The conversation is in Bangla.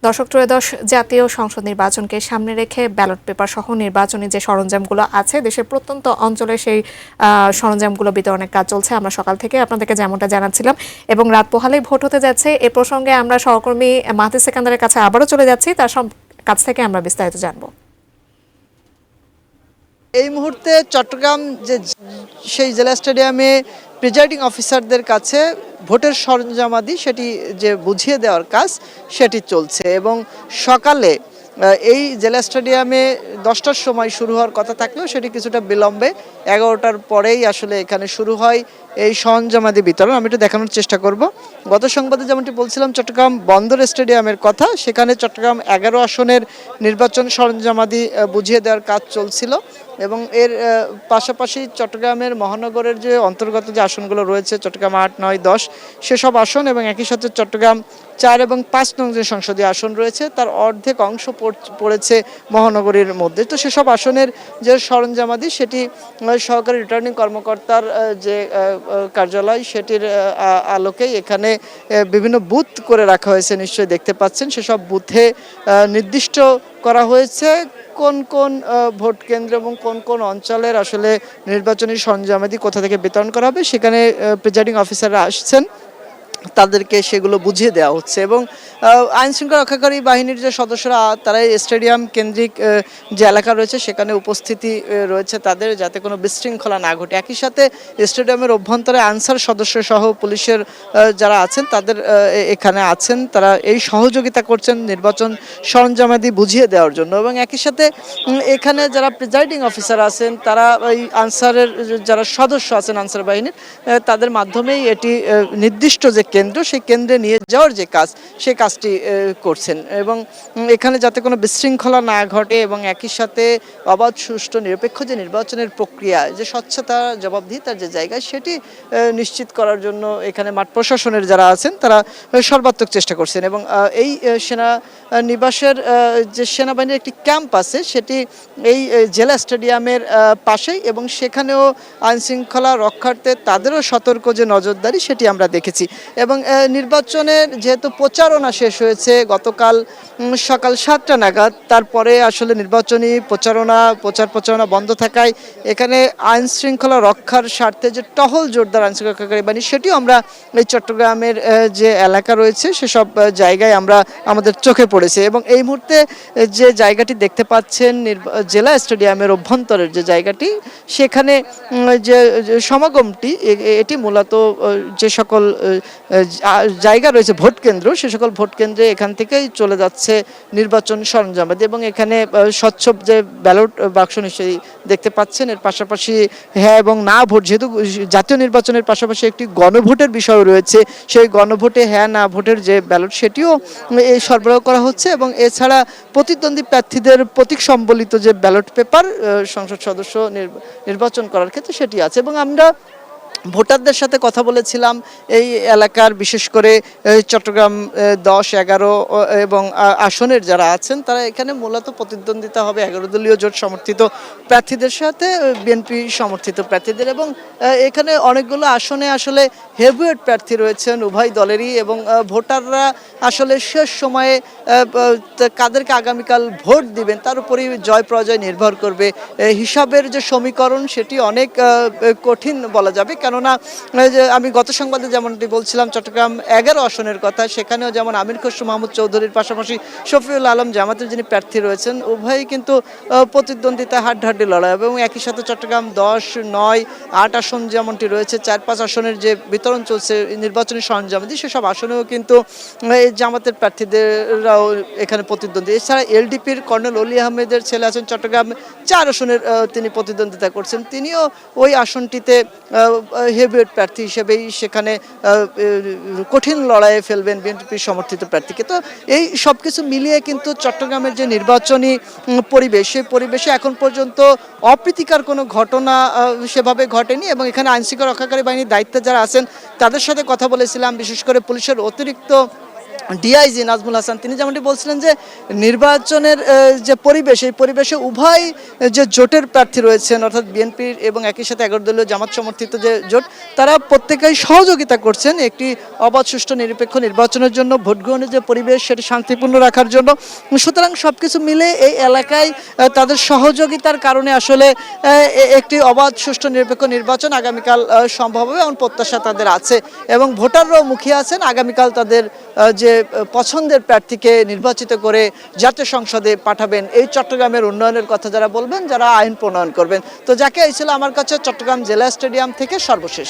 দর্শক ত্রয়োদশ জাতীয় সংসদ নির্বাচনকে সামনে রেখে ব্যালট পেপার সহ নির্বাচনী যে সরঞ্জামগুলো আছে দেশের প্রত্যন্ত অঞ্চলে সেই সরঞ্জামগুলো বিতরণের কাজ চলছে। আমরা সকাল থেকে আপনাদেরকে যেমনটা জানাচ্ছিলাম এবং রাত পোহালেই ভোট হতে যাচ্ছে। এ প্রসঙ্গে আমরা সহকর্মী মাহদি সেকান্দারের কাছে আবারও চলে যাচ্ছি, তার কাছ থেকে আমরা বিস্তারিত জানবো। এই মুহূর্তে চট্টগ্রাম সেই জেলা স্টেডিয়ামে প্রিজাইডিং অফিসারদের কাছে ভোটের সরঞ্জামাদি সেটি যে বুঝিয়ে দেওয়ার কাজ সেটি চলছে এবং সকালে এই জেলা স্টেডিয়ামে 10টার সময় শুরু হওয়ার কথা থাকলেও সেটি কিছুটা বিলম্বে 11টার পরেই আসলে এখানে শুরু হয় এই সরঞ্জামাদি বিতরণ। আমি একটু দেখানোর চেষ্টা করব। গত সংবাদে যেমনটি বলছিলাম চট্টগ্রাম বন্দর স্টেডিয়ামের কথা, সেখানে চট্টগ্রাম 11 আসনের নির্বাচন সরঞ্জামাদি বুঝিয়ে দেওয়ার কাজ চলছিল এবং এর পাশাপাশি চট্টগ্রামের মহানগরের যে অন্তর্গত যে আসনগুলো রয়েছে চট্টগ্রাম 8, 9, 10 সেসব আসন এবং একই সাথে চট্টগ্রাম 4 এবং 5 নং যে সংসদীয় আসন রয়েছে তার অর্ধেক অংশ পড়েছে মহানগরীর মধ্যে। তো সেসব আসনের যে সরঞ্জামাদি সেটি সহকারী রিটার্নিং কর্মকর্তার যে কার্যালয় সেটির আলোকেই এখানে বিভিন্ন বুথ করে রাখা হয়েছে, নিশ্চয়ই দেখতে পাচ্ছেন। সেসব বুথে নির্দিষ্ট করা হয়েছে কোন কোন ভোট কেন্দ্র এবং কোন কোন অঞ্চলের আসলে নির্বাচনী সরঞ্জামাদি কোথা থেকে বিতরণ করা হবে, সেখানে প্রিজাইডিং অফিসাররা আসছেন, তাদেরকে সেগুলো বুঝিয়ে দেওয়া হচ্ছে এবং আইন শৃঙ্খলা রক্ষাকারী বাহিনীর যে সদস্যরা তারা স্টেডিয়াম কেন্দ্রিক যে এলাকা রয়েছে সেখানে উপস্থিতি রয়েছে তাদের, যাতে কোনো বিশৃঙ্খলা না ঘটে। একই সাথে স্টেডিয়ামের অভ্যন্তরে আনসার সদস্য সহ পুলিশের যারা আছেন তাদের এখানে আছেন, তারা এই সহযোগিতা করছেন নির্বাচন সরঞ্জামাদি বুঝিয়ে দেওয়ার জন্য এবং একই সাথে এখানে যারা প্রিজাইডিং অফিসার আছেন তারা ওই আনসারের যারা সদস্য আছেন আনসার বাহিনীর তাদের মাধ্যমেই এটি নির্দিষ্ট যে কেন্দ্র সেই কেন্দ্রে নিয়ে যাওয়ার যে কাজ সেই কাজটি করছেন এবং এখানে যাতে কোনো বিশৃঙ্খলা না ঘটে এবং একই সাথে অবাধ সুষ্ঠু নিরপেক্ষ যে নির্বাচনের প্রক্রিয়া, যে স্বচ্ছতা জবাবদিহিতার যে জায়গায় সেটি নিশ্চিত করার জন্য এখানে মাঠ প্রশাসনের যারা আছেন তারা সর্বাত্মক চেষ্টা করছেন এবং এই সেনা নিবাসের যে সেনাবাহিনীর একটি ক্যাম্প আছে সেটি এই জেলা স্টেডিয়ামের পাশেই এবং সেখানেও আইনশৃঙ্খলা রক্ষার্থে তাদেরও সতর্ক যে নজরদারি সেটি আমরা দেখেছি এবং নির্বাচনের যেহেতু প্রচারণা শেষ হয়েছে গতকাল সকাল 7টা নাগাদ, তারপরে আসলে নির্বাচনী প্রচারণা বন্ধ থাকায় এখানে আইন শৃঙ্খলা রক্ষার স্বার্থে যে টহল জোরদার আইন শৃঙ্খলা রক্ষাকারী বাহিনী সেটিও আমরা এই চট্টগ্রামের যে এলাকা রয়েছে সেসব জায়গায় আমরা আমাদের চোখে পড়েছে এবং এই মুহূর্তে যে জায়গাটি দেখতে পাচ্ছেন জেলা স্টেডিয়ামের অভ্যন্তরের যে জায়গাটি সেখানে যে সমাগমটি এটি মূলত যে সকল জায়গা রয়েছে ভোট কেন্দ্র সে সকল ভোট কেন্দ্রে এখান থেকেই চলে যাচ্ছে নির্বাচন সরঞ্জামাদি এবং এখানে স্বচ্ছ যে ব্যালট বাক্স নিশ্চয়ই দেখতে পাচ্ছেন। এর পাশাপাশি হ্যাঁ এবং না ভোট, যেহেতু জাতীয় নির্বাচনের পাশাপাশি একটি গণভোটের বিষয় রয়েছে, সেই গণভোটে হ্যাঁ না ভোটের যে ব্যালট সেটিও এই সরবরাহ করা হচ্ছে এবং এছাড়া প্রতিদ্বন্দ্বী প্রার্থীদের প্রতীক সম্বলিত যে ব্যালট পেপার সংসদ সদস্য নির্বাচন করার ক্ষেত্রে সেটি আছে এবং আমরা ভোটারদের সাথে কথা বলেছিলাম এই এলাকার, বিশেষ করে চট্টগ্রাম 10, 11 এবং আসনের যারা আছেন তারা এখানে মূলত প্রতিদ্বন্দ্বিতা হবে 11 দলীয় জোট সমর্থিত প্রার্থীদের সাথে বিএনপি সমর্থিত প্রার্থীদের এবং এখানে অনেকগুলো আসনে আসলে হেভিওয়েট প্রার্থী রয়েছেন উভয় দলেরই এবং ভোটাররা আসলে শেষ সময়ে কাদেরকে আগামীকাল ভোট দিবেন তার উপরই জয় পরাজয় নির্ভর করবে। হিসাবের যে সমীকরণ সেটি অনেক কঠিন বলা যাবে, কেননা আমি গত সংবাদে যেমনটি বলছিলাম চট্টগ্রাম 11 আসনের কথা, সেখানেও যেমন আমির খসরু মাহমুদ চৌধুরীর পাশাপাশি শফিউল আলম জামাতের যিনি প্রার্থী রয়েছেন উভয়ই কিন্তু প্রতিদ্বন্দ্বিতা হাড্ডাহাড্ডি লড়াই এবং একই সাথে চট্টগ্রাম 10, 9, 8 আসন যেমনটি রয়েছে 4, 5 আসনের যে বিতরণ চলছে নির্বাচনী সরঞ্জামাদি সেসব আসনেও কিন্তু এই জামাতের প্রার্থীদেররাও এখানে প্রতিদ্বন্দ্বী। এছাড়া এলডিপির কর্নেল অলি আহমেদের ছেলে আছেন চট্টগ্রাম 4 আসনের তিনি প্রতিদ্বন্দ্বিতা করছেন, তিনিও ওই আসনটিতে হেভিওয়েট প্রার্থী হিসেবেই সেখানে কঠিন লড়াইয়ে ফেলবেন বিএনপি সমর্থিত প্রার্থীকে। তো এই সব কিছু মিলিয়ে কিন্তু চট্টগ্রামের যে নির্বাচনী পরিবেশ সেই পরিবেশে এখন পর্যন্ত অপ্রীতিকর কোনো ঘটনা সেভাবে ঘটেনি এবং এখানে আইনশৃঙ্খলা রক্ষাকারী বাহিনীর দায়িত্বে যারা আছেন তাদের সাথে কথা বলেছিলাম, বিশেষ করে পুলিশের অতিরিক্ত ডিআইজি নাজমুল হাসান তিনি যেমনটি বলছিলেন যে নির্বাচনের যে পরিবেশ, এই পরিবেশে উভয় যে জোটের প্রার্থী রয়েছেন অর্থাৎ বিএনপির এবং একই সাথে 11 দলীয় জামাত সমর্থিত যে জোট, তারা প্রত্যেকেই সহযোগিতা করছেন একটি অবাধ সুষ্ঠু নিরপেক্ষ নির্বাচনের জন্য, ভোট গ্রহণের যে পরিবেশ সেটি শান্তিপূর্ণ রাখার জন্য। সুতরাং সবকিছু মিলে এই এলাকায় তাদের সহযোগিতার কারণে আসলে একটি অবাধ সুষ্ঠু নিরপেক্ষ নির্বাচন আগামীকাল সম্ভব হবে এমন প্রত্যাশা তাদের আছে এবং ভোটাররাও মুখিয়ে আছেন আগামীকাল তাদের যে পছন্দের প্রার্থীকে নির্বাচিত করে জাতীয় সংসদে পাঠাবেন। এই চট্টগ্রামের উন্নয়নের কথা যারা বলবেন, যারা আইন প্রণয়ন করবেন। তো যাকে এই ছিল আমার কাছে চট্টগ্রাম জেলা স্টেডিয়াম থেকে সর্বশেষ।